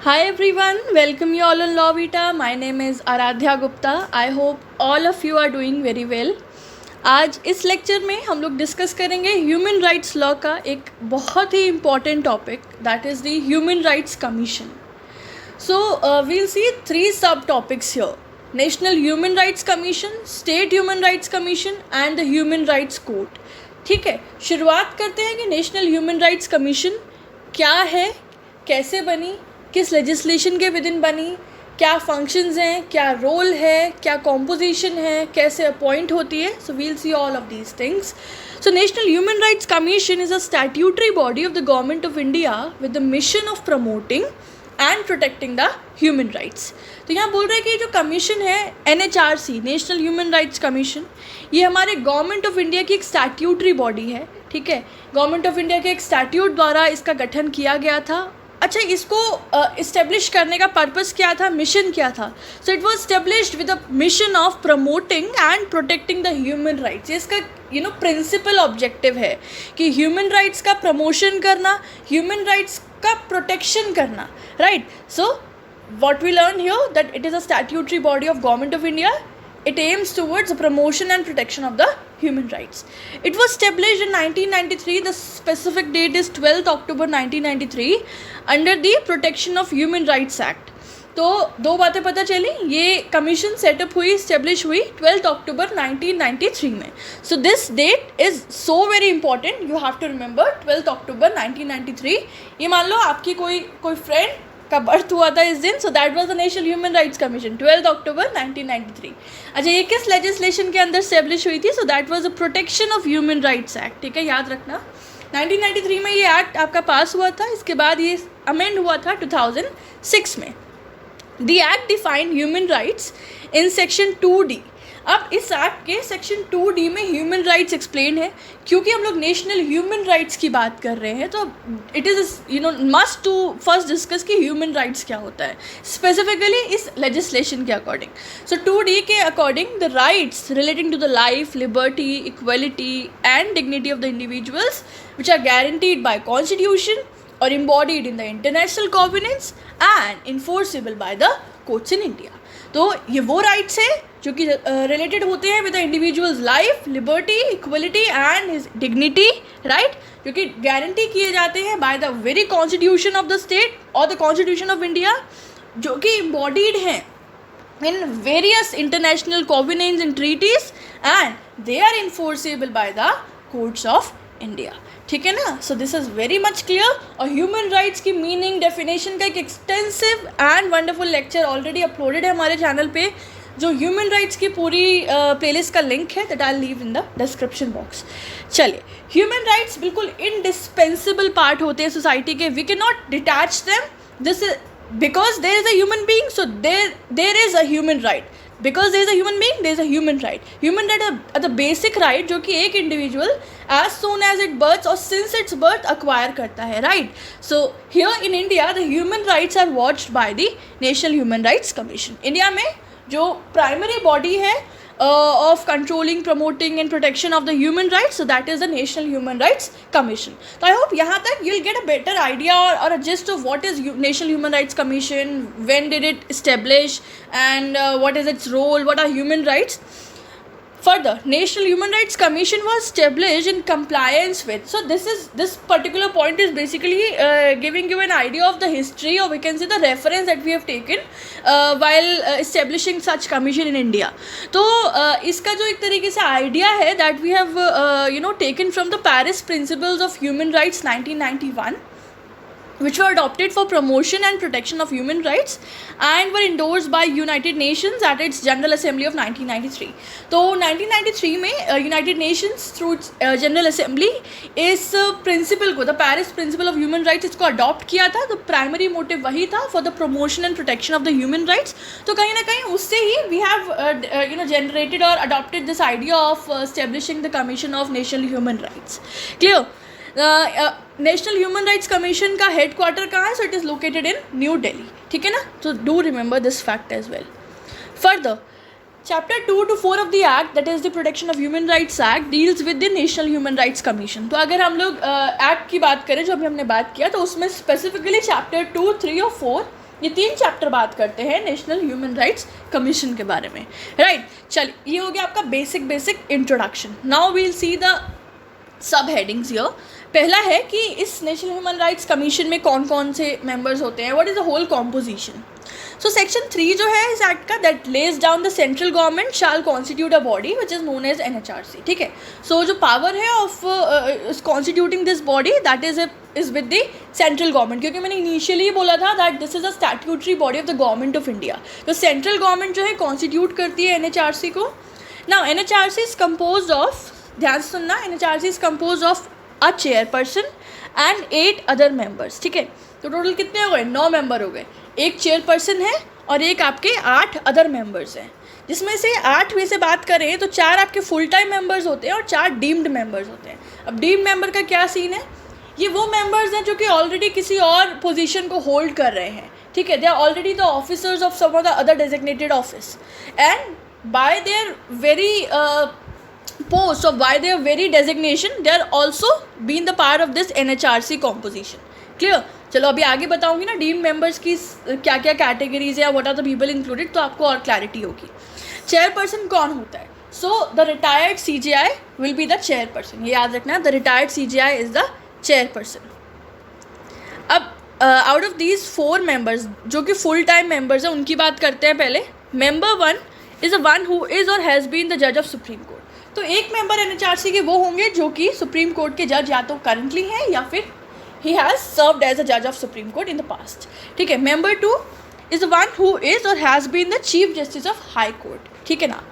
Hi everyone, welcome you all on Law Vita. My name is Aradhya Gupta. I hope all of you are doing very well. आज इस lecture में हम लोग discuss करेंगे human rights law का एक बहुत ही important topic that is the human rights commission. So we'll see 3 sub topics here: national human rights commission, state human rights commission and the human rights court. ठीक है, शुरुआत करते हैं कि नेशनल ह्यूमन राइट्स कमीशन क्या है, कैसे बनी, किस लेजिस्लेशन के विद इन बनी, क्या फंक्शंस हैं, क्या रोल है, क्या कॉम्पोजिशन है, कैसे अपॉइंट होती है. So we'll see all of these things. So national human rights commission is a statutory body of the government of India with the mission of promoting and protecting the human rights. तो यहाँ बोल रहे हैं कि जो commission है NHRC, national human rights commission, ये हमारे गवर्नमेंट ऑफ इंडिया की एक स्टैट्यूटरी बॉडी है. ठीक है, गवर्नमेंट ऑफ इंडिया के एक स्टैट्यूट द्वारा इसका गठन किया गया था. अच्छा, इसको इस्टेब्लिश करने का पर्पस क्या था, मिशन क्या था? So it was established with the mission of promoting and protecting the human rights. इसका प्रिंसिपल ऑब्जेक्टिव है कि ह्यूमन राइट्स का प्रमोशन करना, ह्यूमन राइट्स का प्रोटेक्शन करना. Right. So what we learn here that it is a statutory body of government of India. It aims towards the promotion and protection of the human rights. It was established in 1993. The specific date is 12th October 1993 under the Protection of Human Rights Act. तो दो बातें पता चली. ये commission setup हुई, establish हुई 12 October 1993 में. So this date is so very important. You have to remember 12 October 1993. ये मान लो आपकी कोई फ्रेंड का बर्थ हुआ था इस दिन. So that was the national human rights commission, 12 October 1993. अच्छा, ये किस लेजिस्लेशन के अंदर स्टेब्लिश हुई थी? So that was the protection of human rights act. ठीक है, याद रखना 1993 में ये एक्ट आपका पास हुआ था. इसके बाद ये अमेंड हुआ था 2006 में. The act defined human rights in section 2D. अब इस एक्ट के सेक्शन 2D में ह्यूमन राइट्स एक्सप्लेन है. क्योंकि हम लोग नेशनल ह्यूमन राइट्स की बात कर रहे हैं तो it is must to first discuss कि ह्यूमन राइट्स क्या होता है स्पेसिफिकली इस लेजिस्लेशन के अकॉर्डिंग. सो 2D के according the rights relating to the life, liberty, equality and dignity of the individuals which are guaranteed by constitution और embodied in the international covenants and enforceable by the courts in India. तो ये वो rights है जो कि related होते हैं with the individuals life, liberty, equality and his dignity. Right, जो कि गारंटी किए जाते हैं by the very constitution of the state और द कॉन्स्टिट्यूशन ऑफ इंडिया, जो कि एम्बॉडीड हैं in various international covenants and treaties and they are enforceable by the courts of India. ठीक है ना. So this is very much clear. और human rights की meaning, definition का एक extensive and wonderful lecture already uploaded है हमारे channel पे, जो ह्यूमन राइट्स की पूरी प्लेलिस्ट का लिंक है that I leave in the description box. चलिए, ह्यूमन राइट्स बिल्कुल इनडिस्पेंसिबल पार्ट होते हैं सोसाइटी के. We can not detach them. This is because there is a human being, so there is a human right. Because there is a human being, there is a human right. Human right are the basic right जो कि एक individual as soon as it births or since its birth acquire करता है. Right. So here in India the human rights are watched by the National Human Rights Commission. India में जो primary body है of controlling, promoting and protection of the human rights, so that is the National Human Rights Commission. So I hope यहाँ तक you'll get a better idea or a gist of what is National Human Rights Commission, when did it establish and what is its role, what are human rights. Further, National Human Rights Commission was established in compliance with. So this particular point is basically giving you an idea of the history, or we can say the reference that we have taken while establishing such commission in India. तो इसका जो एक तरीके से idea है that we have taken from the Paris Principles of Human Rights 1991. which were adopted for promotion and protection of human rights and were endorsed by United Nations at its General Assembly of 1993. तो 1993 में United Nations through General Assembly इस principal को, the Paris principle of human rights, इसको adopt किया था. तो primary motive वही था for the promotion and protection of the human rights. तो कहीं ना कहीं उससे ही वी हैव जनरेटेड और adopted this idea of establishing the commission of national human rights. Clear. National human rights commission का हेड क्वार्टर कहाँ है? So it is located in new Delhi. ठीक है ना. तो do remember this fact as well. Further, chapter 2 to 4 of the act, that is the protection of human rights act, deals with the national human rights commission. तो अगर हम लोग act की बात करें जो अभी हमने बात किया, तो उसमें स्पेसिफिकली चैप्टर 2, 3 और 4 ये 3 चैप्टर बात करते हैं नेशनल ह्यूमन राइट्स कमीशन के बारे में, राइट। चलिए ये हो गया आपका basic introduction. Now we'll see the sub headings here. पहला है कि इस नेशनल ह्यूमन राइट्स कमीशन में कौन कौन से मेंबर्स होते हैं, what is the whole composition. So section 3 जो है इस एक्ट का, that lays down the central government shall constitute a body which is known as NHRC, ठीक है। सो जो पावर है of constituting this body that is with the central government, क्योंकि मैंने इनिशियली बोला था that this is a statutory body of the government of India. तो central government जो है कॉन्स्टिट्यूट करती है NHRC को। Now NHRC is compose of, ध्यान से सुनना, NHRC is compose of a chairperson and 8 other members, ठीक है। तो टोटल कितने हो गए, 9 मेंबर हो गए। एक चेयरपर्सन है और एक आपके 8 अदर मेंबर्स हैं, जिसमें से 8 में से बात करें तो 4 आपके फुल टाइम मेंबर्स होते हैं और 4 डीम्ड मेंबर्स होते हैं। अब डीम्ड मेंबर का क्या सीन है, ये वो मेंबर्स हैं जो कि ऑलरेडी किसी और पोजीशन को होल्ड कर रहे हैं, ठीक है। They are already the officers of some of the other designated office and by their very post or by their very designation they are also been the part of this NHRC composition, clear। चलो अभी आगे बताऊंगी ना deem members की क्या क्या categories है, what are the people included, तो आपको और क्लैरिटी होगी। चेयरपर्सन कौन होता है, so the retired CJI will be the chairperson, ये याद रखना, the retired CJI is the chairperson. अब आउट ऑफ दीज 4 मेंबर्स जो कि फुल टाइम मेंबर्स हैं उनकी बात करते हैं पहले। Member 1 is a one who is or has been the जज ऑफ सुप्रीम कोर्ट। तो एक मेंबर NHRC के वो होंगे जो कि सुप्रीम कोर्ट के जज या तो करंटली हैं या फिर he has served as a जज of supreme court in the past, ठीक है। Member 2 is one who is or has been the chief justice of high court, ठीक है ना।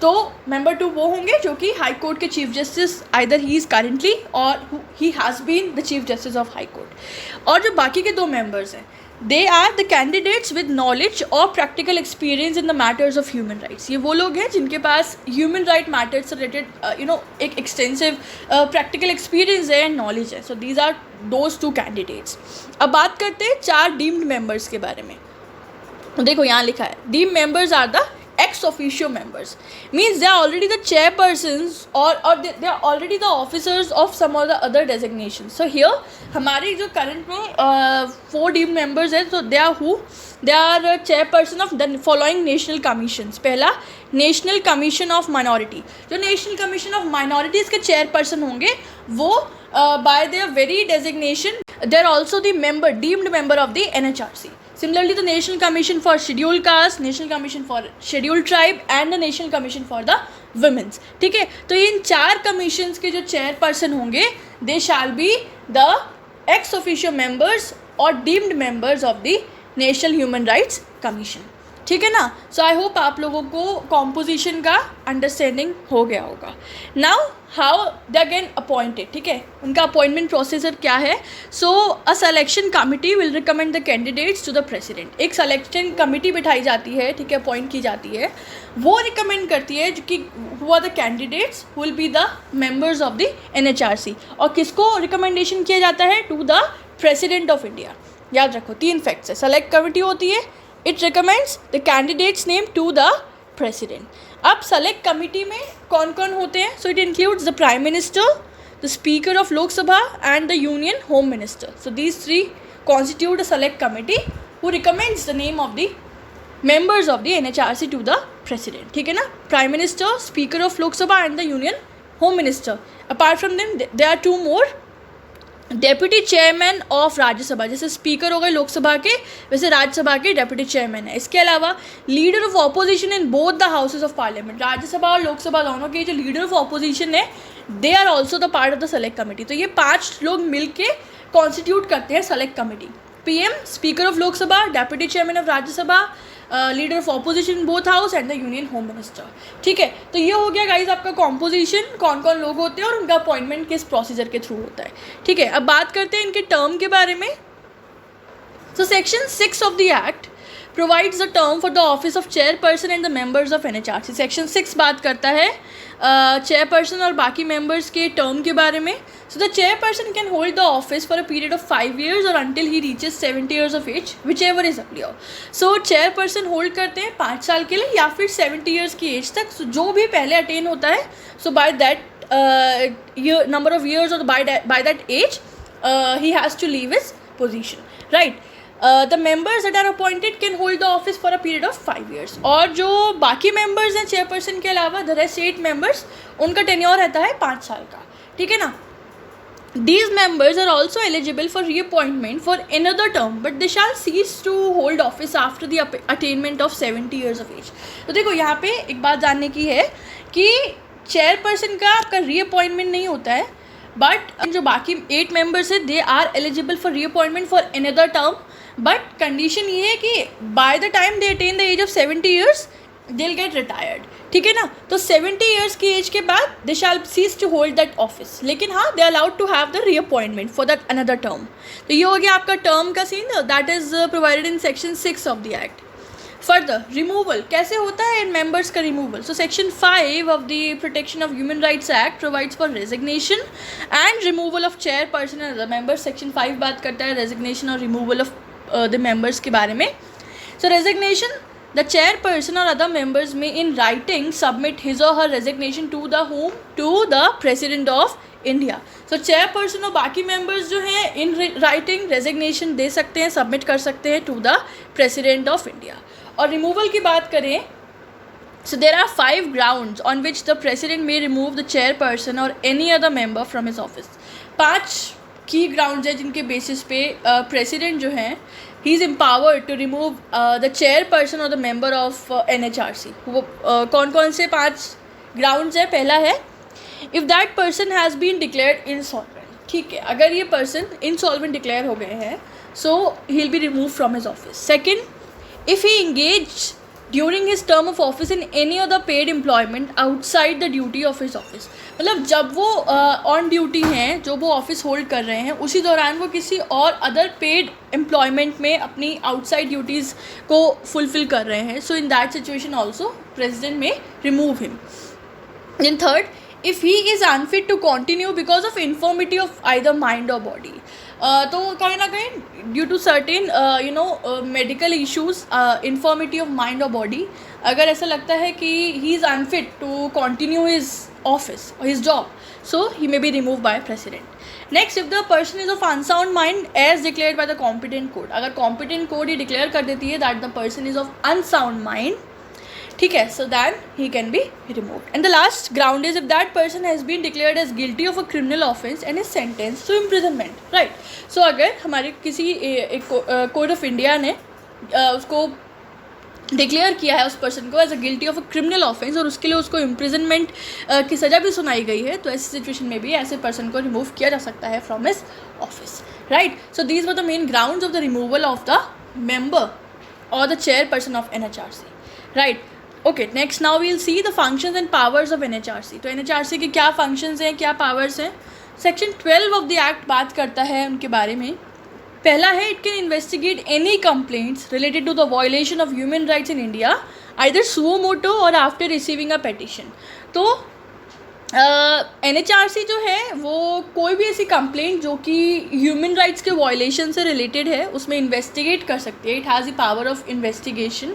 तो मेंबर 2 वो होंगे जो कि हाई कोर्ट के chief justice either he is currently or he has been the chief justice of high court. और जो बाकी के 2 मेंबर्स हैं, they are the candidates with knowledge और practical experience in the matters of human rights. ये वो लोग हैं जिनके पास ह्यूमन राइट मैटर्स से रिलेटेड एक एक्सटेंसिव प्रैक्टिकल एक्सपीरियंस है एंड नॉलेज है। So these are those 2 candidates. अब बात करते हैं 4 डीम्ड मेंबर्स के बारे में। देखो यहाँ लिखा है, deemed members are the ex officio members, means they are already the chairpersons or they are already the officers of some or the other designations. So here हमारे जो current में 4 deemed members हैं, so they are chairperson of the following national commissions। पहला national commission of minority, जो national commission of minorities के chairperson होंगे वो by their very designation they are also the member, deemed member of the NHRC। Similarly, the National Commission for Scheduled Caste, National Commission for Scheduled Tribe and the National Commission for the Women's, ठीक है। तो इन 4 commissions के जो chairperson होंगे they shall be the ex officio members और deemed members of the national human rights commission, ठीक है ना। सो आई होप आप लोगों को कॉम्पोजिशन का अंडरस्टैंडिंग हो गया होगा। Now how they again appointed, ठीक है, उनका अपॉइंटमेंट प्रोसीजर क्या है। So a selection committee will recommend the candidates to the president. एक सिलेक्शन कमिटी बिठाई जाती है, ठीक है, अपॉइंट की जाती है, वो रिकमेंड करती है जो कि who are the candidates will be the members of the NHRC। और किसको रिकमेंडेशन किया जाता है, to the president of India. याद रखो 3 फैक्ट्स है, सेलेक्ट कमिटी होती है, it recommends the candidates name to the president. अब सेलेक्ट कमिटी में कौन कौन होते हैं, so it includes the prime minister, the speaker of Lok Sabha and the union home minister. So these 3 constitute a select committee who recommends the name of the members of the NHRC to the president, ठीक है ना। Prime minister, speaker of Lok Sabha and the union home minister. Apart from them there are 2 more, deputy chairman of Rajya Sabha, जैसे speaker हो गए लोकसभा के वैसे राज्यसभा के deputy chairman है। इसके अलावा leader of opposition in both the houses of parliament, Rajya Sabha और लोकसभा दोनों के जो लीडर ऑफ ऑपोजिशन है they are also the part of the select committee. तो ये 5 लोग मिल के कॉन्स्टिट्यूट करते हैं select committee. PM, speaker of Lok Sabha, deputy chairman of Rajya Sabha, leader of opposition in both house and the union home minister, ठीक है। तो ये हो गया गाइज आपका कॉम्पोजिशन, कौन कौन लोग होते हैं और उनका अपॉइंटमेंट किस प्रोसीजर के थ्रू होता है, ठीक है। अब बात करते हैं इनके टर्म के बारे में। So section 6 of the act provides the term for the office of chairperson and the members of NHRC। Section 6 बात करता है चेयरपर्सन और बाकी मेंबर्स के टर्म के बारे में। So the chairperson can hold the office for a period of 5 years or until he reaches 70 years of age, whichever is earlier. So chairperson hold करते हैं 5 साल के लिए या फिर 70 years की एज तक। so, जो भी पहले अटेन होता है, so by that number of years or by that age he has to leave his position, right. The members that are appointed can hold the office for a period of 5 years. और जो बाकी members हैं chairperson के अलावा, the rest 8 members, उनका tenure रहता है 5 साल का. ठीक है ना. These members are also eligible for reappointment for another term, but they shall cease to hold office after the attainment of 70 years of age. तो देखो यहाँ पे एक बात जानने की है कि चेयरपर्सन का आपका रीअपॉइंटमेंट नहीं होता है, बट जो बाकी 8 मेंबर्स है they are eligible for reappointment for another term. But condition ये है कि by the time they attain the age of 70 years they will get retired. ठीक है ना. तो 70 years की एज के बाद they shall cease to hold that office, लेकिन हाँ they allowed to have the reappointment for that another term. तो ये हो गया आपका टर्म का scene, that is provided in section 6 of the act. Further removal कैसे होता है इन मेंबर्स का removal. So section 5 of the protection of human rights act provides for resignation and removal of chairperson and other members. Section 5 बात करता है resignation और removal of the members के बारे में. सो resignation, the chairperson or other members may in writing submit his or her resignation to the president of India. So chairperson और बाकी members जो हैं in writing resignation दे सकते हैं, submit कर सकते हैं to the president of India. और removal की बात करें, so there are 5 grounds on which the president may remove the chairperson or any other member from his office. 5 की ग्राउंड्स है जिनके बेसिस पे प्रेसिडेंट जो हैं he is empowered to remove the chairperson और द मेंबर ऑफ NHRC. वो कौन कौन से 5 ग्राउंड्स है. पहला है if that person has been declared insolvent. ठीक है, अगर ये पर्सन इंसॉल्वेंट डिक्लेयर हो गए हैं so he will be remove from his office. Second, if he engage during his term of office in any other paid employment outside the duty of his office. मतलब जब वो on duty हैं, जो वो office hold कर रहे हैं, उसी दौरान वो किसी और अदर पेड एम्प्लॉयमेंट में अपनी आउटसाइड ड्यूटीज़ को फुलफिल कर रहे हैं, so in that situation also president may remove him. In third, if he is unfit to continue because of infirmity of either mind or body. तो कहीं ना कहीं due to certain medical issues, infirmity of mind or body, अगर ऐसा लगता है कि he is unfit to continue his office or his job, so he may be removed by president. Next, if the person is of unsound mind as declared by the competent court, अगर competent court ही declare कर देती है that the person is of unsound mind, ठीक है, so then he can be removed. And the last ground is if that person has been declared as guilty of a criminal offence and is sentenced to imprisonment, right? So अगर हमारे किसी court of India ने उसको declare किया है उस person को as a guilty of a criminal offence और उसके लिए उसको इम्प्रिजनमेंट की सज़ा भी सुनाई गई है, तो ऐसी सिचुएशन में भी ऐसे पर्सन को रिमूव किया जा सकता है from his office. Right. So these were the main grounds of the removal of the member or the chairperson of NHRC. Right. Okay, next now we'll see the functions and powers of NHRC. तो NHRC के क्या functions हैं, क्या powers हैं. Section 12 of the act बात करता है उनके बारे में. पहला है it can investigate any complaints related to the violation of human rights in India either suo motu और आफ्टर रिसीविंग अ पेटिशन. तो NHRC जो है वो कोई भी ऐसी कंप्लेंट जो कि ह्यूमन राइट्स के वायलेशन से रिलेटेड है उसमें इन्वेस्टिगेट कर सकती है. It has the power of investigation.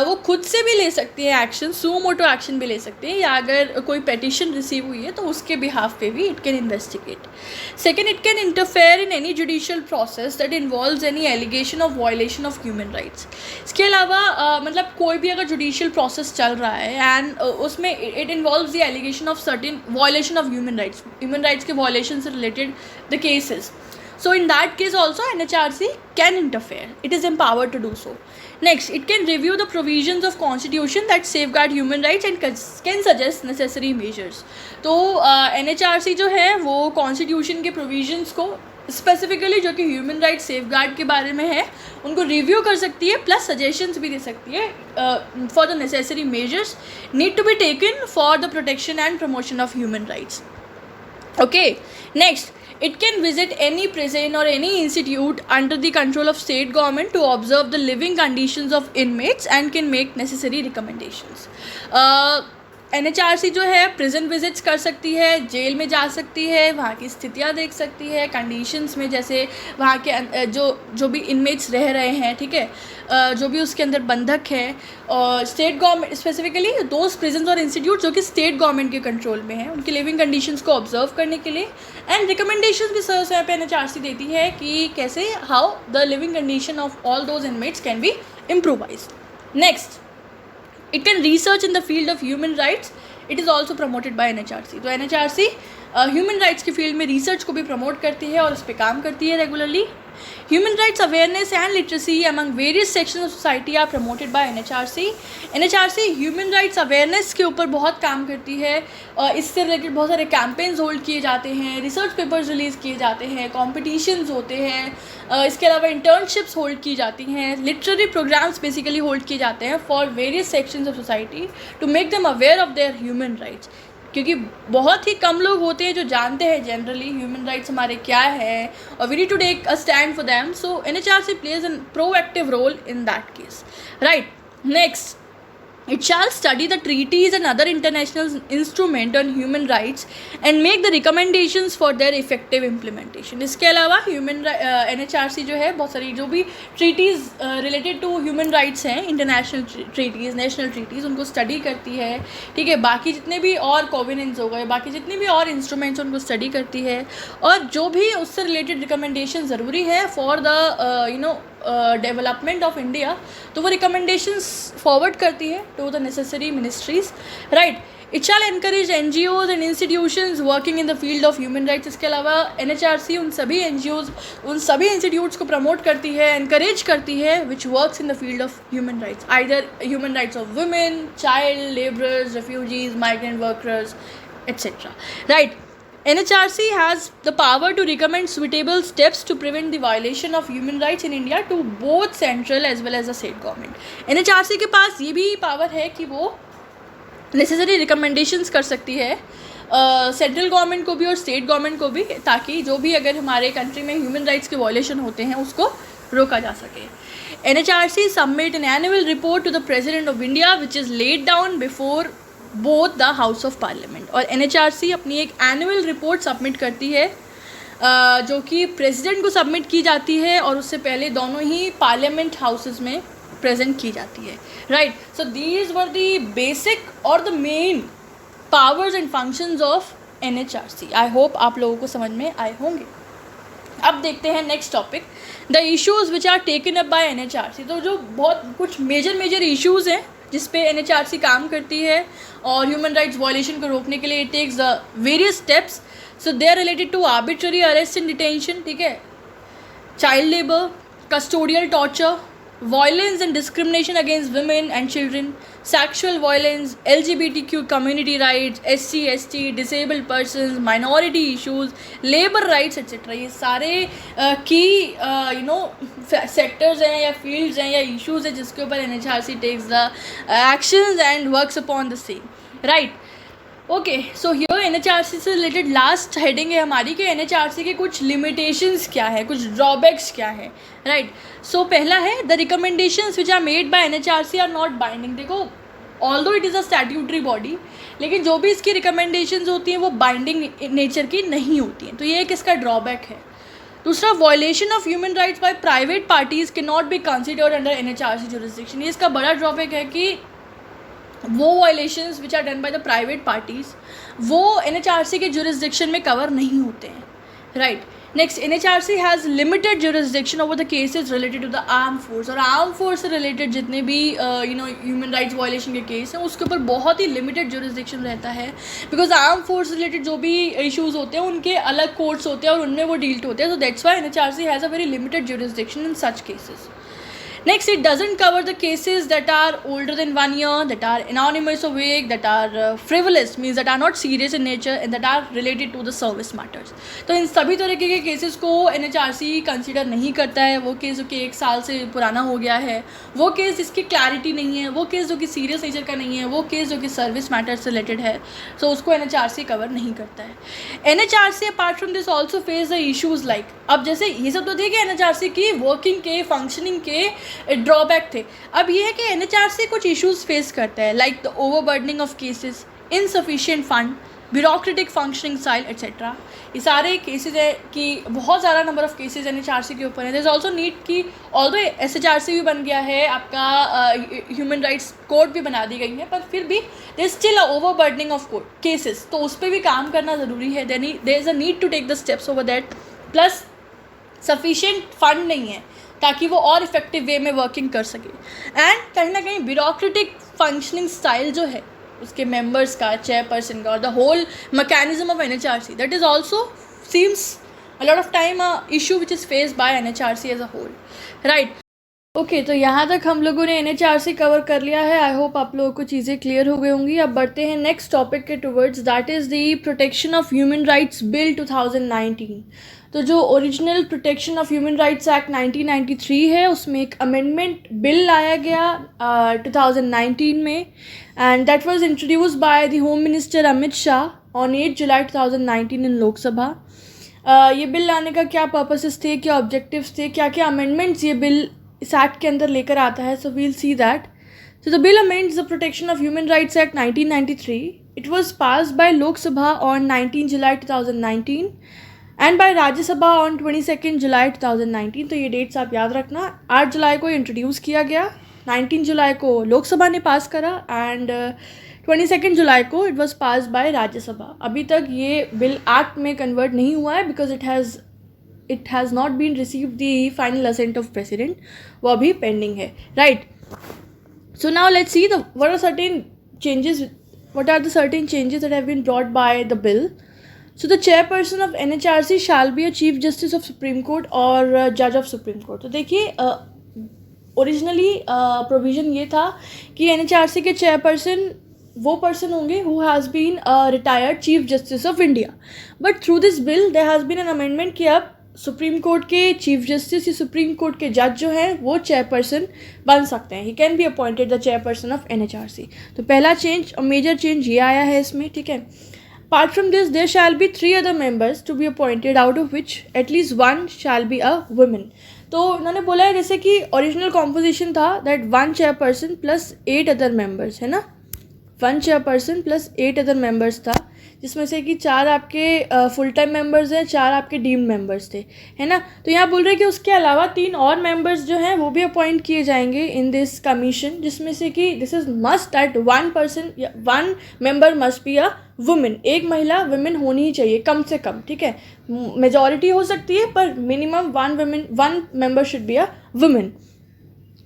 वो खुद से भी ले सकती है एक्शन, सुओ मोटो एक्शन भी ले सकती है, या अगर कोई पेटिशन रिसीव हुई है तो उसके बिहाफ पे भी it can investigate. Second, it can interfere in any judicial process that involves any allegation of violation of human rights. इसके अलावा मतलब कोई भी अगर जुडिशियल प्रोसेस चल रहा है एंड उसमें it involves the allegation of certain violation of human rights के violation से related the cases, so in that case also NHRC can interfere. It is empowered to do so. Next, it can review the provisions of constitution that safeguard human rights and can suggest necessary measures. तो NHRC जो है वो constitution के provisions को specifically जो कि human right safe guard के बारे में है उनको रिव्यू कर सकती है, प्लस सजेशंस भी दे सकती है for the necessary measures need to be taken for the protection and promotion of human rights. Okay, next, it can visit any prison or any institute under the control of state government to observe the living conditions of inmates and can make necessary recommendations. NHRC जो है prison visits कर सकती है, jail में जा सकती है, वहाँ की स्थितियाँ देख सकती है, कंडीशंस में, जैसे वहाँ के जो भी इनमेट्स रह रहे हैं, ठीक है, जो भी उसके अंदर बंधक है, और state government specifically those prisons और इंस्टीट्यूट जो कि स्टेट गवर्नमेंट के कंट्रोल में है, उनकी लिविंग कंडीशंस को ऑब्जर्व करने के लिए। एंड रिकमेंडेशंस भी सर यहाँ पे NHRC देती है कि कैसे how the living condition of all those inmates can be improvised. Next, it can research in the field of human rights. It is also promoted by NHRC. तो NHRC human rights की field में research को भी promote करती है और इस पर काम करती है regularly. Human rights awareness and literacy among various section of society are promoted by NHRC। NHRC human rights awareness के ऊपर बहुत काम करती है और इससे रिलेटेड बहुत सारे कैंपेन्स होल्ड किए जाते हैं, रिसर्च पेपर्स रिलीज़ किए जाते हैं, कॉम्पिटिशन्स होते हैं, इसके अलावा इंटर्नशिप्स होल्ड की जाती हैं, लिटरेरी प्रोग्राम्स बेसिकली होल्ड किए जाते हैं for various sections of society to make them aware of their human rights. क्योंकि बहुत ही कम लोग होते हैं जो जानते हैं जनरली ह्यूमन राइट्स हमारे क्या है, और we need to take a stand for them. So NHRC plays an proactive role in that case, right. Next, it shall study the treaties and other international instrument on human rights and make the recommendations for their effective implementation। इसके अलावा NHRC जो है बहुत सारी जो भी treaties related to human rights हैं, international treaties, national treaties, उनको स्टडी करती है, ठीक है। बाकी जितने भी और कोवेनेंट्स हो गए, बाकी जितने भी और इंस्ट्रूमेंट्स उनको स्टडी करती है, और जो भी उससे रिलेटेड रिकमेंडेशन ज़रूरी है for the development of India, तो वो रिकमेंडेशंस फॉरवर्ड करती है to the necessary ministries, right. It shall encourage NGOs and institutions working in the field of human rights. इसके अलावा NHRC उन सभी NGOs, उन सभी इंस्टीट्यूट्स को प्रमोट करती है, एनकरेज करती है which works in the field of human rights, either human rights of women, child labourers, refugees, migrant workers, etcetera, right. NHRC has the power to recommend suitable steps to prevent the violation of human rights in India to both central as well as the state government। NHRC के पास ये भी power है कि वो necessary recommendations कर सकती है central government को भी और स्टेट गवर्नमेंट को भी, ताकि जो भी अगर हमारे कंट्री में ह्यूमन राइट्स के वायलेशन होते हैं उसको रोका जा सके। NHRC submit an annual report to the President of India which is laid down before both the house of parliament. और NHRC अपनी एक एनुअल रिपोर्ट सबमिट करती है जो कि प्रेसिडेंट को सबमिट की जाती है और उससे पहले दोनों ही पार्लियामेंट हाउसेस में प्रेजेंट की जाती है, right. So these were the basic और the main powers and functions of NHRC। I hope आप लोगों को समझ में आए होंगे। अब देखते हैं next topic, the issues which are taken up by NHRC। तो जो बहुत कुछ मेजर इश्यूज़ हैं जिस पे NHRC काम करती है और ह्यूमन राइट्स वायलेशन को रोकने के लिए it takes the various steps. So they are related to arbitrary arrest and detention, ठीक है, child labour, custodial torture, violence and discrimination against women and children, sexual violence, LGBTQ community rights, SC, ST, disabled persons, minority issues, labor rights etc. ये सारे की sectors हैं या fields हैं या issues हैं जिसके ऊपर NHRC takes the actions and works upon the same, right। Okay, so here NHRC से रिलेटेड लास्ट हेडिंग है हमारी कि NHRC के कुछ लिमिटेशंस क्या है, कुछ ड्रॉबैक्स क्या है, राइट। सो पहला है the recommendations which are made by NHRC are not binding. देखो, although it is a statutory body, लेकिन जो भी इसकी रिकमेंडेशंस होती हैं वो बाइंडिंग नेचर की नहीं होती हैं, तो ये एक इसका ड्रॉबैक है। दूसरा, violation of human rights by private parties can not be considered under NHRC jurisdiction. ये इसका बड़ा ड्रॉबैक है कि वो violations which are done by the private parties वो NHRC के जुरिसडिक्शन में कवर नहीं होते हैं, right. Next, NHRC has limited jurisdiction over the cases related to the arm force. और आर्म फोर्स से रिलेटेड जितने भी ह्यूमन राइट्स वायलेशन के केस हैं उसके ऊपर बहुत ही लिमिटेड जुरिसडिक्शन रहता है, बिकॉज आर्म फोर्स रिलेटेड जो भी इशूज़ होते हैं उनके अलग कोर्ट्स होते हैं और उनमें वो डील होते हैं। So that's why NHRC has a very limited jurisdiction in such cases. Next, it doesn't cover the cases that are older than 1 year, that are anonymous or vague, that are frivolous, means that are not serious in nature and that are related to the service matters। तो इन सभी तरीके के cases को NHRC consider नहीं करता है। वो case जो कि 1 साल से पुराना हो गया है, वो केस जिसकी क्लैरिटी नहीं है, वो केस जो कि सीरियस नेचर का नहीं है, वो केस जो कि सर्विस मैटर से रिलेटेड है, सो उसको NHRC कवर नहीं करता है। NHRC apart from this also face the issues like, अब जैसे ये सब तो थे कि NHRC की वर्किंग के, फंक्शनिंग के ड्रॉबैक थे। अब ये है कि NHRC कुछ इश्यूज फेस करता है, like the overburdening of cases, insufficient fund, bureaucratic functioning style etc. ये सारे केसेज है कि बहुत ज़्यादा नंबर ऑफ़ केसेज NHRC के ऊपर है. देयर इज़ ऑल्सो नीड कि ऑल्दो SHRC भी बन गया है, आपका ह्यूमन राइट्स कोड भी बना दी गई है, पर फिर भी there still a overburdening of cases, तो उस पर भी काम करना ज़रूरी है. There is a need to take the steps over that. Plus sufficient fund नहीं है ताकि वो और इफेक्टिव वे में वर्किंग कर सके. एंड कहीं ना कहीं ब्यूरोक्रेटिक फंक्शनिंग स्टाइल जो है उसके मेंबर्स का, चेयरपर्सन का, और the whole mechanism of NHRC, that is also seems a lot of time a issue which is faced by NHRC as a whole. Right. Okay, तो यहाँ तक हम लोगों ने NHRC कवर कर लिया है. आई होप आप लोगों को चीज़ें क्लियर हो गई होंगी. अब बढ़ते हैं नेक्स्ट टॉपिक के towards, that is the protection of human rights bill 2019. तो जो original protection of human rights act 1993 है, उसमें एक अमेंडमेंट बिल लाया गया 2019 में, and that was introduced by the home minister Amit Shah on 8 जुलाई 2019 इन लोकसभा. ये बिल लाने का क्या पर्पसेस थे, क्या ऑब्जेक्टिव्स थे, क्या क्या अमेंडमेंट्स ये बिल इस एक्ट के अंदर लेकर आता है. So we'll see that. So the bill amends the Protection of Human Rights Act 1993. It was passed by Lok Sabha on 19 July 2019 and by Rajya Sabha on 22nd July 2019. तो ये dates आप याद रखना. 8 जुलाई को इंट्रोड्यूस किया गया, 19 जुलाई को लोक सभा ने पास करा, एंड 22nd जुलाई को it was pass by Rajya Sabha. अभी तक ये बिल एक्ट में कन्वर्ट नहीं हुआ है because it has not been received the final assent of president. वो अभी पेंडिंग है. Right. So now let's see what are the certain changes that have been brought by the bill. So the chairperson of NHRC shall be a chief justice of Supreme Court or judge of Supreme Court. तो देखिए originally provision ये था कि NHRC के chairperson वो person होंगे who has been a retired chief justice of India. But through this bill there has been an amendment कि अब सुप्रीम कोर्ट के चीफ जस्टिस या सुप्रीम कोर्ट के जज जो हैं वो चेयरपर्सन बन सकते हैं. He can be appointed the chairperson of NHRC. तो पहला चेंज और मेजर चेंज ये आया है इसमें. ठीक है. Apart from this there shall be 3 other members to be appointed, out of which at least 1 shall be a women. तो उन्होंने बोला है जैसे कि ओरिजिनल कॉम्पोजिशन था that 1 chairperson plus 8 other members, है ना. 1 चेयरपर्सन प्लस 8 अदर मेंबर्स था, जिसमें से कि 4 आपके फुल टाइम मेंबर्स हैं, 4 आपके डीम्ड मेंबर्स थे, है ना. तो यहाँ बोल रहे हैं कि उसके अलावा 3 और मेंबर्स जो हैं वो भी अपॉइंट किए जाएंगे इन दिस कमीशन, जिसमें से कि this is must that 1 member must be a women. एक महिला वुमेन होनी ही चाहिए कम से कम. ठीक है. मेजॉरिटी हो सकती है पर minimum 1 member should be a women.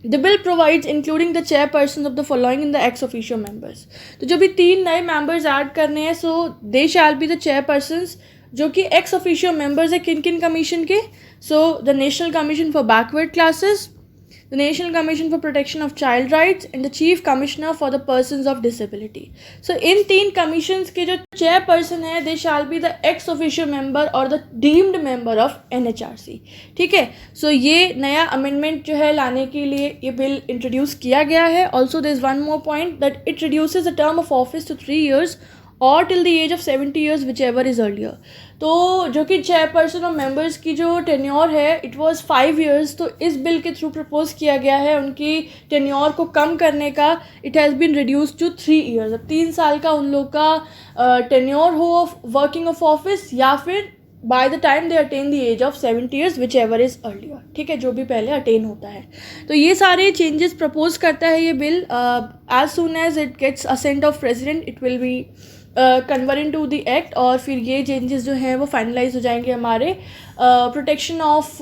The bill provides including the chairpersons of the following in the ex officio members. तो जो भी 3 नए members ऐड करने हैं, so they shall be the chairpersons जो कि ex officio members है किन किन कमीशन के. So the National Commission for Backward Classes, the National Commission for Protection of Child Rights and the Chief Commissioner for the Persons of Disability. So in 3 commissions के जो chairperson है they shall be the ex officio member or the deemed member of NHRC. ठीक है. So ये नया amendment जो है लाने के लिए ये bill introduce किया गया है. Also there is one more point that it reduces the term of office to 3 years और till the age of 70 years whichever is earlier. तो जो कि चेयरपर्सन और मेंबर्स की जो टेन्योर है इट वाज 5 years. तो इस बिल के थ्रू प्रपोज किया गया है उनकी टेन्योर को कम करने का. It has been reduce to 3 years. अब 3 साल का उन लोग का टेन्योर हो ऑफ वर्किंग ऑफ ऑफिस, या फिर by the time they attain the age of 70 years whichever is earlier. ठीक है. जो भी पहले अटेन होता है. तो ये सारे चेंजेस प्रपोज करता है ये बिल. As soon as it gets assent of president it will be convert into the act, और फिर ये चेंजेस जो हैं वो फाइनलाइज हो जाएंगे हमारे protection of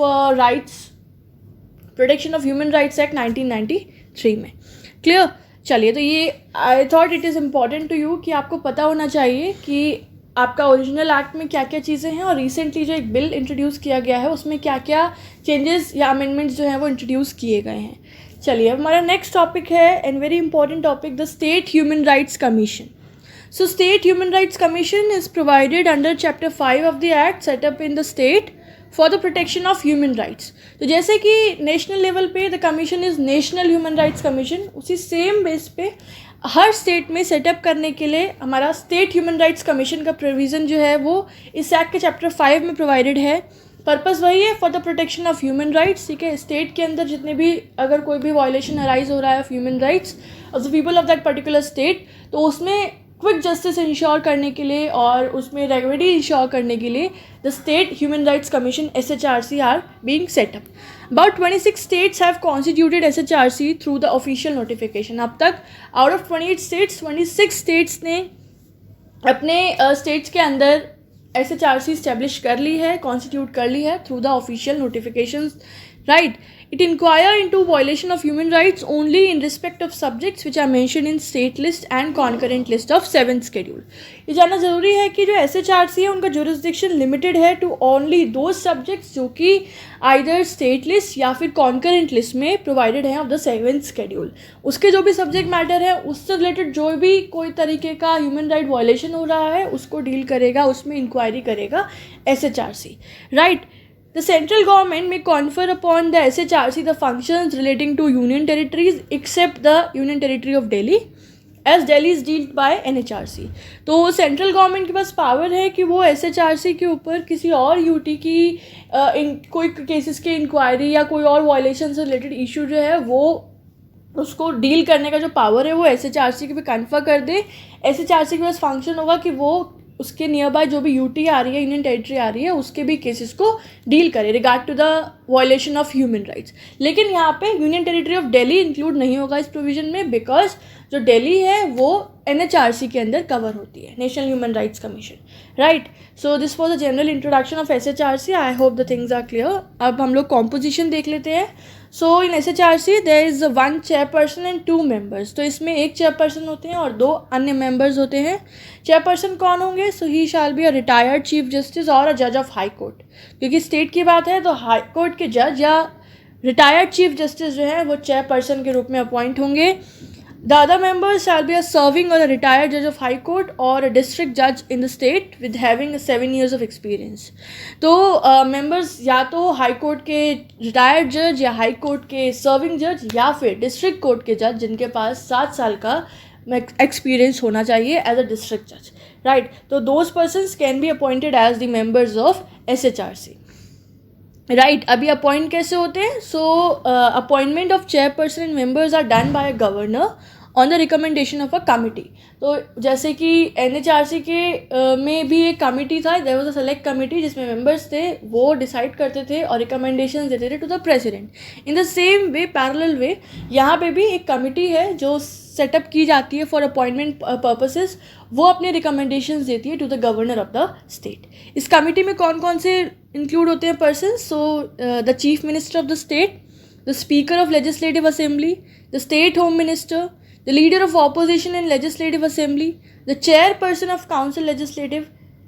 human rights act 1993 में. क्लियर. चलिए, तो ये I thought it is important to you कि आपको पता होना चाहिए कि आपका ओरिजिनल एक्ट में क्या क्या चीज़ें हैं और रिसेंटली जो एक बिल इंट्रोड्यूस किया गया है उसमें क्या क्या चेंजेस या अमेंडमेंट्स जो हैं वो इंट्रोड्यूस किए गए हैं. चलिए, अब हमारा नेक्स्ट टॉपिक है and very important topic, the state human rights commission. So State Human Rights Commission is provided under Chapter 5 of the Act set up in the state for the protection of human rights. तो जैसे कि national level पे the commission is national human rights commission, उसी same base पे हर state में setup करने के लिए हमारा स्टेट ह्यूमन राइट्स कमीशन का प्रोविज़न जो है वो इस एक्ट के चैप्टर 5 में प्रोवाइडेड है. पर्पज़ वही है for the protection of human rights. ठीक है. स्टेट के अंदर जितने भी अगर कोई भी वायलेशन अराइज हो रहा है of human rights of the people of that particular state, तो उसमें क्विक जस्टिस इंश्योर करने के लिए और उसमें रेगुलेटरी इंश्योर करने के लिए the state human rights commission SHRC are being set up. About 26 states have constituted SHRC through the official notification. अब तक out of 28 states, 26 states ने अपने states के अंदर SHRC establish कर ली है, constitute कर ली है through the official notifications, right? It inquire into violation of human rights only in respect of subjects which are mentioned in state list and concurrent list of 7th schedule. ये जानना ज़रूरी है कि जो SHRC है उनका jurisdiction limited है to only those subjects जो कि either state list या फिर concurrent list में provided हैं of the 7th schedule. उसके जो भी subject matter है उससे related जो भी कोई तरीके का human right violation हो रहा है उसको deal करेगा, उसमें inquiry करेगा SHRC, right? The central government may confer upon the SHRC the functions relating to union territories except the Union Territory of Delhi as Delhi is dealt by NHRC. तो central government के पास power है कि वो SHRC के ऊपर किसी और UT की कोई केसेस की इंक्वायरी या कोई और वायलेशन से रिलेटेड इशू जो है वो उसको डील करने का जो पावर है वो SHRC के पे कन्फर कर दे. SHRC के पास फंक्शन होगा कि वो उसके नियर बाय जो भी यूटी आ रही है, यूनियन टेरिटरी आ रही है, उसके भी केसेस को डील करे regard to the violation of human rights. लेकिन यहाँ पे union territory of Delhi include नहीं होगा इस प्रोविजन में, बिकॉज जो दिल्ली है वो NHRC के अंदर कवर होती है, national human rights commission, right. So this was a general introduction of SHRC. I hope the things are clear. अब हम लोग कॉम्पोजिशन देख लेते हैं. So in SHRC there is 1 chairperson and 2 members. तो इसमें एक चेयरपर्सन होते हैं और 2 अन्य मेंबर्स होते हैं. चेयरपर्सन कौन होंगे? So he shall be a retired chief justice or a जज ऑफ हाई कोर्ट. क्योंकि स्टेट की बात है तो हाई कोर्ट के जज या रिटायर्ड चीफ जस्टिस जो है वो चेयरपर्सन के रूप में अपॉइंट होंगे. The other members shall be a serving or a retired judge of high court or a district judge in the state with having 7 years of experience. तो members या तो हाई कोर्ट के retired जज या high court के serving जज या फिर डिस्ट्रिक्ट कोर्ट के जज जिनके पास 7 साल का एक्सपीरियंस होना चाहिए एज अ डिस्ट्रिक्ट जज, राइट. तो those persons can be appointed as the members of SHRC, right. अभी अपॉइंट कैसे होते हैं? So appointment of chairperson and members are done by a governor on the recommendation of a committee. तो जैसे कि NHRC के में भी एक कमिटी था, there was a select committee जिसमें मेंबर्स थे, वो डिसाइड करते थे और रिकमेंडेशन देते थे to the president. In the same way, parallel way, यहाँ पे भी एक कमिटी है जो सेटअप की जाती है फॉर अपॉइंटमेंट पर्पसेस. वो अपने रिकमेंडेशंस देती है to the governor of the state. इस कमिटी में कौन कौन से इंक्लूड होते हैं person? So the chief minister of the state, the speaker of legislative assembly, the state home minister, the leader of opposition in legislative assembly, the chairperson of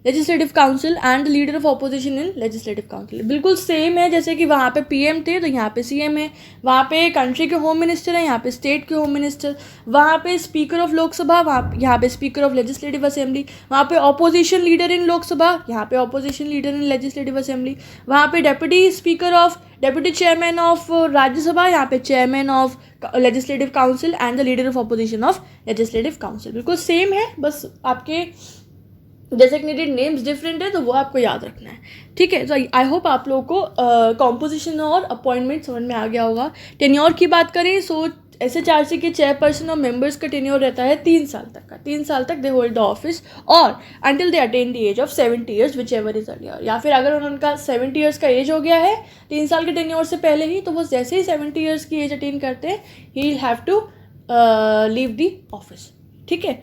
legislative council and the leader of opposition in legislative council. बिल्कुल same है जैसे कि वहाँ पे PM थे तो यहाँ पे CM है, वहाँ पे कंट्री के होम मिनिस्टर है, यहाँ पे स्टेट के होम मिनिस्टर, वहाँ पे स्पीकर ऑफ लोकसभा, यहाँ पे स्पीकर ऑफ लेजिस्लेटिव असेंबली, वहाँ पे ऑपोजिशन लीडर इन लोकसभा, यहाँ पे opposition leader in legislative assembly, वहाँ पे डेप्यूटी चेयरमैन ऑफ राज्यसभा, यहाँ पे chairman of legislative council and the leader of opposition of legislative council. बिल्कुल सेम है, बस आपके डेजिग्नेटेड नेम्स डिफरेंट है तो वो आपको याद रखना है, ठीक है. तो आई होप आप लोगों को कॉम्पोजिशन और अपॉइंटमेंट समझ में आ गया होगा. टेन्योर की बात करें सो SHRC के चेयरपर्सन और मेंबर्स का टेन्योर रहता है 3 साल तक का. 3 साल तक दे होल्ड द ऑफिस और until they attain the age of 70 years whichever is earlier. या फिर अगर उनका 70 ईयर्स का एज हो गया है 3 साल के टेन्योर से पहले ही, तो वो जैसे ही 70 ईयर्स की एज अटेन करते हैं he will have to leave the office, ठीक है.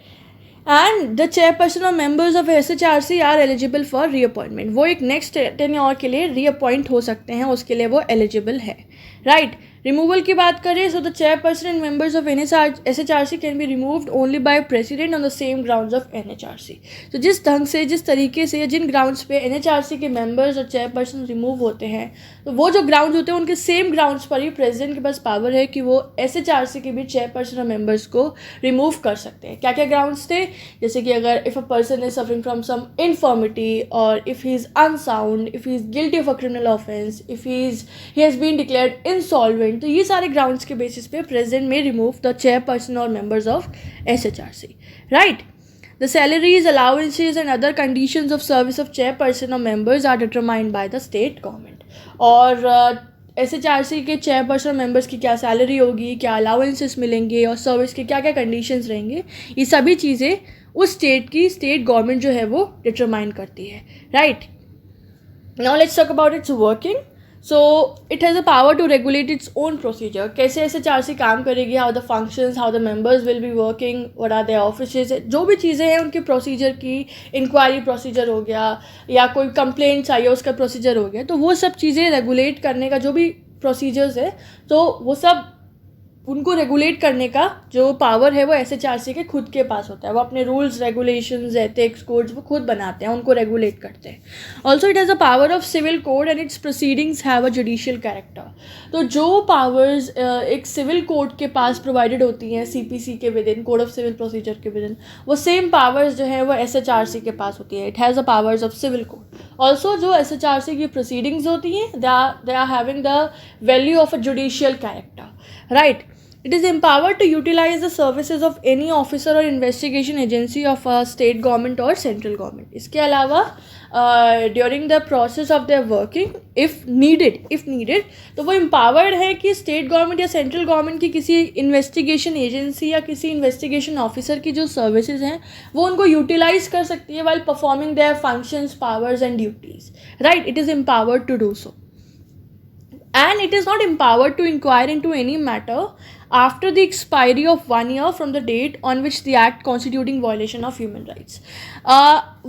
एंड द चेयरपर्सन और members of SHRC are eligible for reappointment. वो एक नेक्स्ट टेन्योर के लिए रीअपॉइंट हो सकते हैं, उसके लिए वो एलिजिबल है, राइट. रिमूवल की बात करें सो the chairperson and members of SHRC can be removed only by president on the same grounds of NHRC. तो जिस ढंग से, जिस तरीके से, जिन ग्राउंड्स पे NHRC के मेंबर्स और चेयरपर्सन रिमूव होते हैं, तो वो जो ग्राउंड्स होते हैं उनके सेम ग्राउंड्स पर ही प्रेसिडेंट के पास पावर है कि वो SHRC के भी चेयरपर्सन और मेंबर्स को रिमूव कर सकते हैं. क्या क्या ग्राउंड्स थे? जैसे कि अगर if a person is suffering from some infirmity or if he is unsound, if he is guilty of a criminal offence, if he has been declared insolvent, तो ये सारे ग्राउंड्स के बेसिस पे president may remove the chairperson और members of SHRC, right. The salaries, allowances and other conditions of service of chairperson or members are determined by the state government. और SHRC के chairperson और members की क्या salary होगी, क्या allowances मिलेंगे और सर्विस के क्या क्या कंडीशंस रहेंगे, ये सभी चीज़ें उस स्टेट गवर्नमेंट जो है वो डिटरमाइन करती है, right. Now let's talk about its working. So it has a power to regulate its own procedure. कैसे SHRC काम करेगी, how the functions, how the members will be working, what are their offices, जो भी चीज़ें हैं उनके procedure की, inquiry procedure हो गया या कोई कंप्लेंट्स आई है उसका प्रोसीजर हो गया, तो वो सब चीज़ें रेगुलेट करने का जो भी प्रोसीजर्स है, तो वो सब उनको रेगुलेट करने का जो पावर है वो SHRC के खुद के पास होता है। वो अपने रूल्स, रेगुलेशंस, एथिक्स, कोड्स वो खुद बनाते हैं, उनको रेगुलेट करते हैं। Also it has a power of civil court and its proceedings have a judicial character. तो जो पावर्स एक सिविल कोड के पास प्रोवाइडेड होती हैं CPC के within, code of civil procedure के विद इन, वो सेम पावर्स जो है वो SHRC के पास होती है। It has a powers of civil court. Also जो SHRC की प्रोसीडिंग्स होती हैं they are having the value of a judicial character, right. It is empowered to utilize the services of any officer or investigation agency of a state government or central government. इसके अलावा during the process of their working, if needed, तो वो empowered है कि state government या central government की किसी investigation agency या किसी investigation officer की जो services हैं वो उनको utilize कर सकती है while performing their functions, powers and duties, right? It is empowered to do so. And it is not empowered to inquire into any matter after the expiry of 1 year from the date on which the act constituting violation of human rights.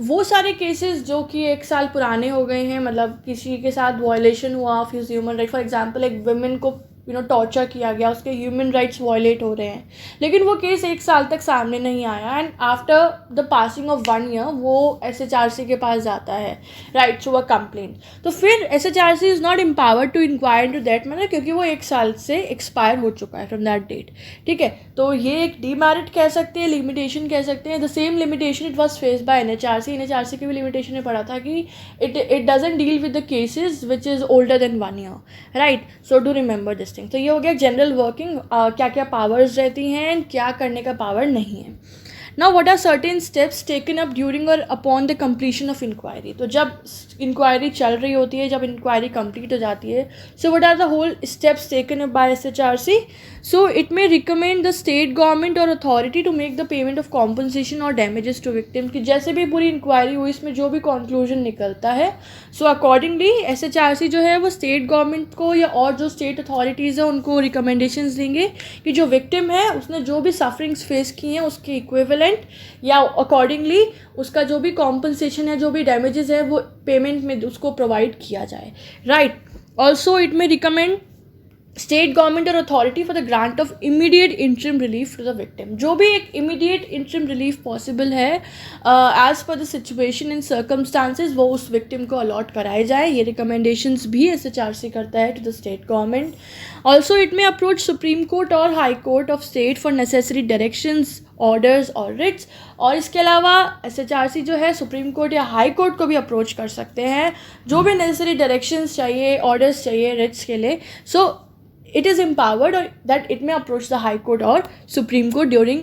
वो सारे cases जो कि 1 साल पुराने हो गए हैं, मतलब किसी के साथ वायलेशन हुआ of his human right, for example एक वुमेन को टॉर्चर किया गया, उसके ह्यूमन राइट्स वायलेट हो रहे हैं, लेकिन वो केस 1 साल तक सामने नहीं आया and after the passing of 1 year वो SHRC के पास जाता है, राइट, सो अ कंप्लेंट। तो फिर SHRC is not empowered to inquire into that matter क्योंकि वो 1 साल से एक्सपायर हो चुका है फ्रॉम दैट डेट, ठीक है। तो ये एक डीमेरिट कह सकते हैं, लिमिटेशन कह सकते हैं। The same limitation it was faced by NHRC की भी लिमिटेशन में पड़ा था कि it doesn't deal with the cases which is older than 1 year, right. So do remember this. तो ये हो गया जनरल वर्किंग, क्या क्या पावर्स रहती हैं एंड क्या करने का पावर नहीं है। Now what are certain steps taken up during और upon the completion of inquiry. तो जब इंक्वायरी चल रही होती है, जब इंक्वायरी कंप्लीट हो जाती है, so what are the whole steps taken up by SHRC। So it may recommend the state government और authority to make the payment of compensation or damages to victim, कि जैसे भी पूरी इंक्वायरी हुई इसमें जो भी कंक्लूजन निकलता है, सो अकॉर्डिंगली SHRC जो है वो स्टेट गवर्नमेंट को या और जो स्टेट अथॉरिटीज़ हैं उनको रिकमेंडेशंस देंगे कि जो विक्टिम है उसने जो भी सफरिंग्स फेस की हैं उसके इक्विवेलेंट या अकॉर्डिंगली उसका जो भी कॉम्पनसेशन है, जो भी डैमेजेस है वो पेमेंट में उसको प्रोवाइड किया जाए, right. Also it may recommend state government और authority for the grant of immediate interim relief to the victim. जो भी एक इमीडिएट इंटरिम रिलीफ पॉसिबल है as per the situation and circumstances वो उस विक्टिम को अलॉट कराए जाए। ये रिकमेंडेशंस भी SHRC करता है to the state government. Also it may approach supreme court और high court of state for necessary directions, orders और रिट्स। और इसके अलावा SHRC जो है सुप्रीम कोर्ट या हाई कोर्ट को भी अप्रोच कर सकते हैं जो भी नेसेसरी डायरेक्शंस चाहिए, ऑर्डर्स चाहिए रिट्स के लिए। So it is empowered or that it may approach the High Court or Supreme Court during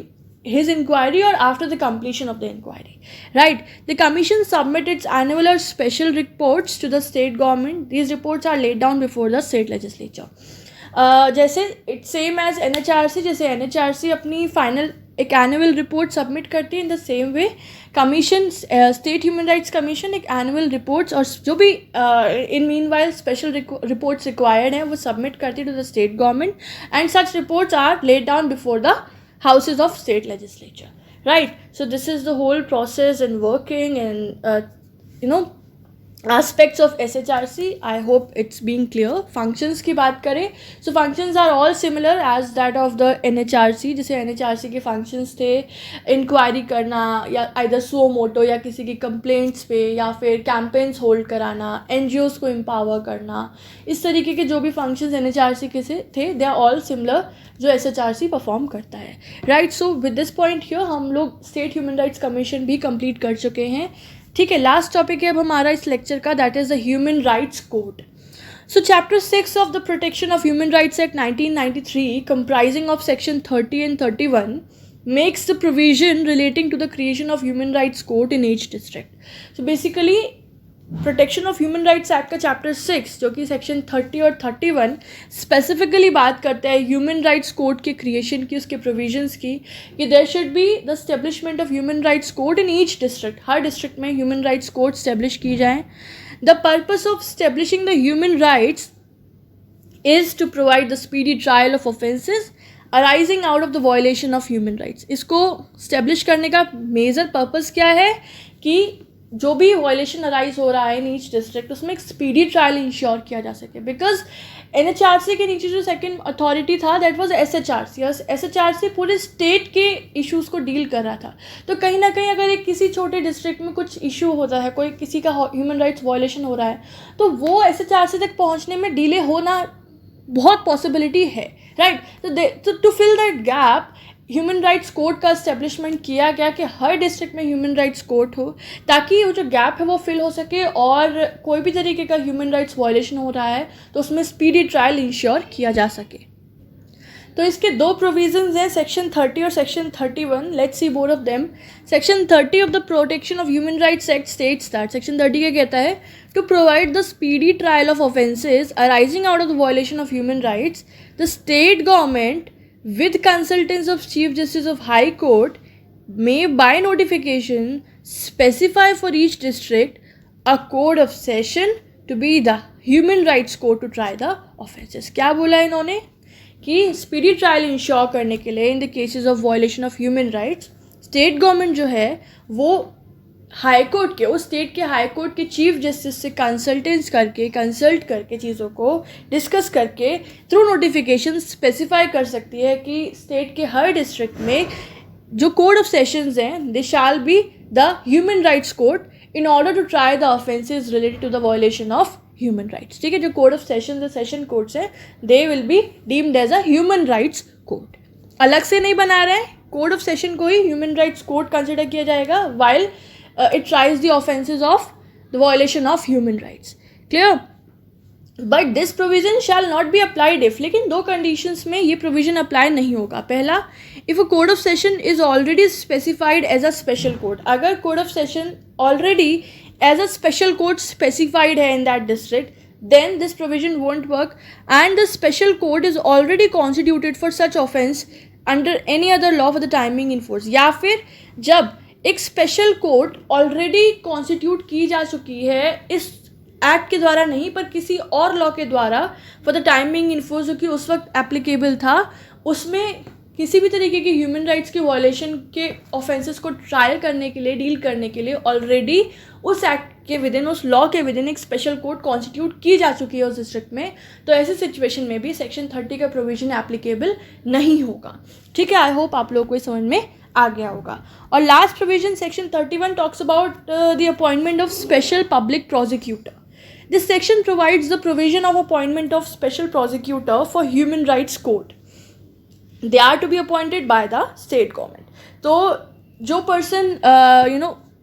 his inquiry or after the completion of the inquiry, right. The commission submits its annual or special reports to the state government. These reports are laid down before the state legislature. जैसे it same as NHRC, जैसे NHRC अपनी final एक annual report submit करती है, in the same way commission, state human rights commission एक annual reports और जो भी in meanwhile special reports required हैं वो सबमिट करती है to the state government and such reports are laid down before the houses of state legislature, right. So this is the whole process in working and aspects of SHRC. I hope it's being clear. Functions की बात करें, so functions are all similar as that of the NHRC. जैसे NHRC के functions थे inquiry करना या either suo moto या किसी की complaints पे या फिर campaigns hold कराना, NGOs को empower करना, इस तरीके के जो भी functions NHRC के से थे they are all similar जो SHRC परफॉर्म करता है, right. So with this point here हम लोग स्टेट ह्यूमन राइट्स कमीशन भी कंप्लीट कर चुके हैं. ठीक है, लास्ट टॉपिक है अब हमारा इस लेक्चर का, that is the human rights code. So Chapter 6 of the Protection of Human Rights Act 1993, comprising of Section 30 and 31, makes the provision relating to the creation of human rights court in each district. So basically protection of human rights act का chapter 6 जो कि section 30 और 31 specifically बात करता है human rights court के creation की, उसके प्रोविजंस की, कि there should be the establishment of human rights code in each district, हर डिस्ट्रिक्ट में ह्यूमन राइट्स कोड स्टेब्लिश की जाए. The purpose of establishing the human rights is to provide the speedy trial of offences arising out of the violation of human rights. इसको establish करने का major purpose क्या है कि जो भी वायलेशन अराइज हो रहा है इन ईच डिस्ट्रिक्ट उसमें एक स्पीडी ट्रायल इंश्योर किया जा सके. बिकॉज NHRC के नीचे जो सेकंड अथॉरिटी था दैट वाज SHRC. SHRC पूरे स्टेट के इश्यूज़ को डील कर रहा था. तो कहीं ना कहीं अगर एक किसी छोटे डिस्ट्रिक्ट में कुछ इशू होता है, कोई किसी का ह्यूमन राइट्स वायलेशन हो रहा है, तो वो SHRC तक पहुँचने में डिले होना बहुत पॉसिबिलिटी है, राइट. तो to fill that gap human rights court का इस्टेब्लिशमेंट किया गया कि हर डिस्ट्रिक्ट में ह्यूमन राइट्स कोर्ट हो, ताकि वो जो गैप है वो फिल हो सके और कोई भी तरीके का ह्यूमन राइट्स वायलेशन हो रहा है तो उसमें स्पीडी ट्रायल इंश्योर किया जा सके. तो इसके दो प्रोविजंस हैं, सेक्शन 30 और section 31. Let's see both of them. Section 30 of the protection of human rights act states that, section 30 क्या कहता है, to provide the speedy trial of offences arising out of the violation of human rights, the state government with consultance of Chief Justice of High Court may by notification specify for each district a code of session to be the human rights code to try the offences. क्या बोला इन्होंने कि speedy trial ensure करने के लिए in the cases of violation of human rights state government जो है वो हाई कोर्ट के, उस स्टेट के हाई कोर्ट के चीफ जस्टिस से कंसल्ट करके चीज़ों को डिस्कस करके थ्रू नोटिफिकेशन स्पेसिफाई कर सकती है कि स्टेट के हर डिस्ट्रिक्ट में जो कोड ऑफ सेशंस हैं they shall be the human rights code in order to try the offences related to the violation of human rights. ठीक है, जो कोड ऑफ सेशंस है, सेशन कोड्स हैं, they will be deemed as a human rights code. अलग से नहीं बना रहे हैं, कोड ऑफ सेशन को ही ह्यूमन राइट्स कोड कंसिडर किया जाएगा while it tries the offences of the violation of human rights. Clear? But this provision shall not be applied if, लेकिन दो conditions में ये provision apply नहीं होगा. पहला, if a code of session is already specified as a special code, अगर code of session already as a special code specified है in that district, then this provision won't work and the special code is already constituted for such offence under any other law for the timing in force. या फिर जब एक special code already constitute की जा चुकी है इस act के द्वारा नहीं पर किसी और लॉ के द्वारा फॉर द टाइमिंग इन्फोर्स जो कि उस वक्त एप्लीकेबल था, उसमें किसी भी तरीके के ह्यूमन राइट्स के वायलेशन के ऑफेंसेस को ट्रायल करने के लिए, डील करने के लिए ऑलरेडी उस एक्ट के विदिन, उस लॉ के विदिन एक स्पेशल कोड कॉन्स्टिट्यूट की जा चुकी है उस डिस्ट्रिक्ट में, तो ऐसे सिचुएशन में भी सेक्शन 30 का प्रोविजन एप्लीकेबल नहीं होगा. ठीक है, आई होप आप लोगों को समझ में आ गया होगा. और last provision section 31 talks about the appointment of special public prosecutor. This section provides the provision of appointment of special prosecutor for human rights code. They are to be appointed by the state government. तो जो person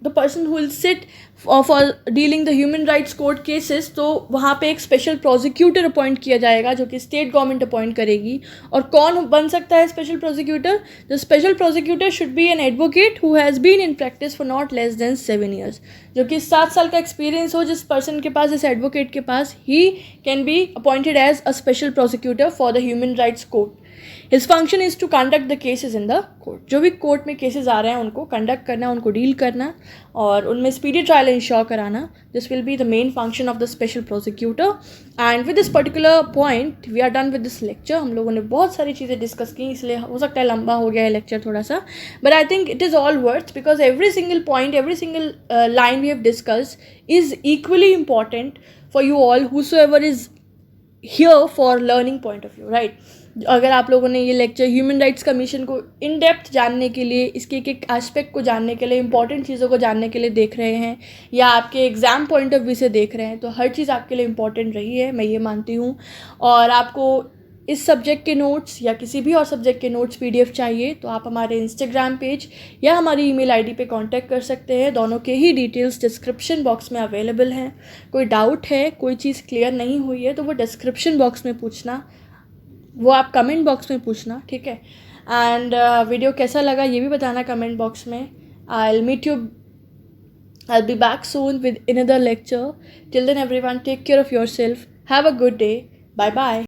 the person who will sit for dealing the human rights court cases, तो वहाँ पे एक special prosecutor appoint किया जाएगा जो कि state government appoint करेगी. और कौन बन सकता है special prosecutor? The special prosecutor should be an advocate who has been in practice for not less than 7 years. जो कि 7 साल का experience हो जिस person के पास, इस advocate के पास, he can be appointed as a special prosecutor for the human rights court. His function is to conduct the cases in the court. जो भी कोर्ट में केसेस आ रहे हैं उनको कंडक्ट करना, उनको डील करना और उनमें स्पीडी ट्रायल इंश्योर कराना. This will be the main function of the special prosecutor. And with this particular point we are done with this lecture. हम लोगों ने बहुत सारी चीज़ें डिस्कस की, इसलिए हो सकता है लंबा हो गया है लेक्चर थोड़ा सा, but I think it is all worth because every single point, every single line we have discussed is equally important for you all whosoever is here for learning point of view, right? अगर आप लोगों ने ये lecture human rights commission को in depth जानने के लिए, इसके एक एक एस्पेक्ट को जानने के लिए, इंपॉर्टेंट चीज़ों को जानने के लिए देख रहे हैं या आपके एग्ज़ाम पॉइंट ऑफ व्यू से देख रहे हैं, तो हर चीज़ आपके लिए इंपॉर्टेंट रही है, मैं ये मानती हूँ. और आपको इस सब्जेक्ट के नोट्स या किसी भी और सब्जेक्ट के नोट्स PDF चाहिए तो आप हमारे इंस्टाग्राम पेज या हमारी ईमेल आईडी पे कांटेक्ट कर सकते हैं. दोनों के ही डिटेल्स डिस्क्रिप्शन बॉक्स में अवेलेबल हैं. कोई डाउट है, कोई चीज़ क्लियर नहीं हुई है तो वो डिस्क्रिप्शन बॉक्स में पूछना, वो आप कमेंट बॉक्स में पूछना, ठीक है. एंड वीडियो कैसा लगा ये भी बताना कमेंट बॉक्स में. आई I'll be back soon with another lecture. Till then, everyone, take care of yourself. Have a good day. Bye bye.